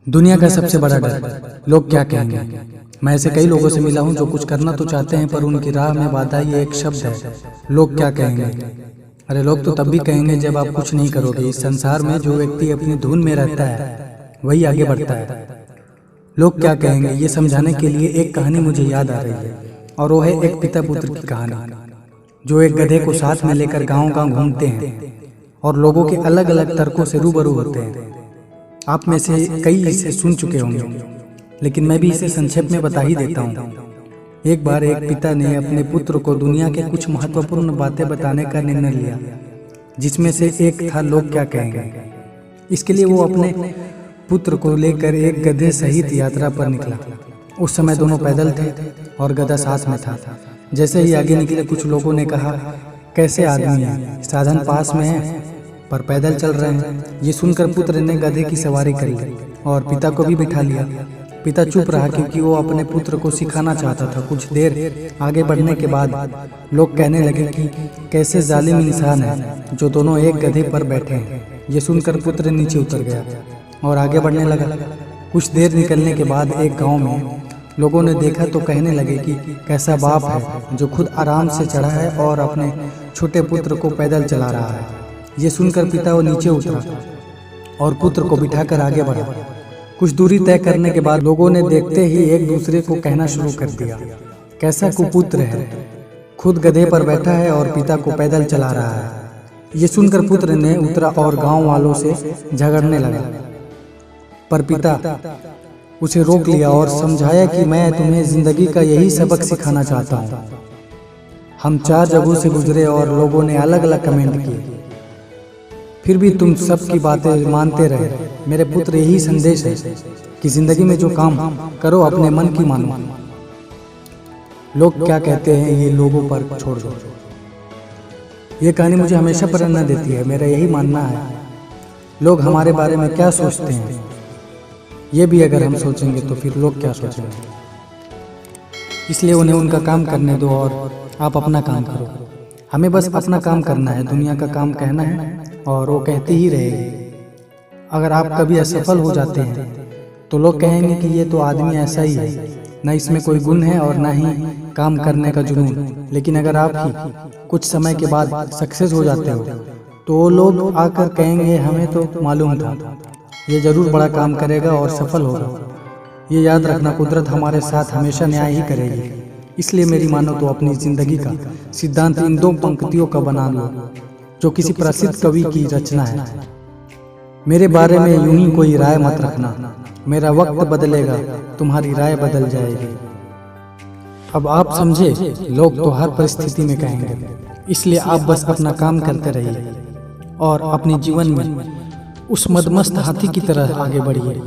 दुनिया का सबसे बड़ा डर लोग क्या कहेंगे। मैं ऐसे कई लोगों से मिला हूं जो कुछ करना तो चाहते हैं पर उनकी राह में बाधा ये एक शब्द है, लोग क्या कहेंगे। अरे लोग तो तब भी कहेंगे जब आप कुछ नहीं करोगे। इस संसार में जो व्यक्ति अपनी धुन में रहता है वही आगे बढ़ता है। लोग क्या कहेंगे ये समझाने के लिए एक कहानी मुझे याद आ रही है, और वो है एक पिता पुत्र की कहानी, जो एक गधे को साथ में लेकर गांव-गांव घूमते हैं और लोगों के अलग अलग तर्कों से रूबरू होते हैं। आप में से कई इसे सुन चुके होंगे, लेकिन मैं भी इसे संक्षेप में बता ही देता हूँ। एक बार एक पिता ने अपने पुत्र को दुनिया के कुछ महत्वपूर्ण बातें बताने का निर्णय लिया, जिसमें से एक था लोग क्या कहेंगे। इसके लिए वो अपने पुत्र को लेकर एक गधे सहित यात्रा पर निकला। उस समय दोनों पैदल थे और गधा साथ में था। जैसे ही आगे निकले कुछ लोगों ने कहा, कैसे आदमी है, साधन पास में है पर पैदल चल रहे हैं। ये सुनकर पुत्र ने गधे की सवारी कर ली और पिता को भी बिठा लिया। पिता चुप रहा क्योंकि वो अपने पुत्र को सिखाना चाहता था। कुछ देर आगे बढ़ने के बाद लोग कहने लगे कि कैसे जालिम इंसान है जो दोनों एक गधे पर बैठे हैं। ये सुनकर पुत्र नीचे उतर गया और आगे बढ़ने लगा। कुछ देर निकलने के बाद एक गांव में लोगों ने देखा तो कहने लगे कि कैसा बाप है जो खुद आराम से चढ़ा है और अपने छोटे पुत्र को पैदल चला रहा है। ये सुनकर पिता वो नीचे उतरा और पुत्र को बिठाकर आगे बढ़ा। कुछ दूरी तय करने के बाद लोगों ने देखते ही एक दूसरे को कहना शुरू कर दिया, कैसा कुपुत्र है, खुद गधे पर बैठा है और पिता को पैदल चला रहा है। ये सुनकर पुत्र ने उतरा और गांव वालों से झगड़ने लगा, पर पिता उसे रोक लिया और समझाया कि मैं तुम्हें जिंदगी का यही सबक सिखाना चाहता हूँ। हम 4 जगहों से गुजरे और लोगों ने अलग अलग कमेंट किए, फिर भी तुम सबकी बातें मानते रहे। मेरे पुत्र यही संदेश है कि जिंदगी में जो काम करो अपने मन की मानो। लोग क्या कहते हैं ये लोगों पर छोड़ दो। ये कहानी मुझे हमेशा प्रेरणा देती है। मेरा यही मानना है, लोग हमारे बारे में क्या सोचते हैं ये भी अगर हम सोचेंगे तो फिर लोग क्या सोचेंगे। इसलिए उन्हें उनका काम करने दो और आप अपना काम करो। हमें बस अपना काम करना है, दुनिया का काम कहना है और वो कहती ही रहेगी। अगर आप कभी असफल हो जाते हैं तो लोग कहेंगे कि ये तो आदमी ऐसा ही है, न इसमें कोई गुण है और न ही काम करने का जुनून। लेकिन अगर आप ही कुछ समय के बाद सक्सेस हो जाते हो तो वो लोग आकर कहेंगे हमें तो मालूम था, ये जरूर बड़ा काम करेगा और सफल होगा। ये याद रखना, कुदरत हमारे साथ हमेशा न्याय ही करेगी। इसलिए मेरी मानो तो अपनी जिंदगी का सिद्धांत इन 2 पंक्तियों का बना लो, जो किसी प्रसिद्ध कवि की रचना है। मेरे बारे में यूं ही कोई राय मत रखना, मेरा वक्त बदलेगा तुम्हारी राय बदल जाएगी। अब आप समझे, लोग तो हर परिस्थिति में कहेंगे, इसलिए आप बस अपना काम करते रहिए और अपने जीवन में उस मदमस्त हाथी की तरह आगे बढ़िए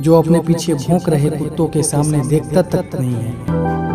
जो अपने पीछे भौंक रहे कुत्तों के सामने देखता तक नहीं है।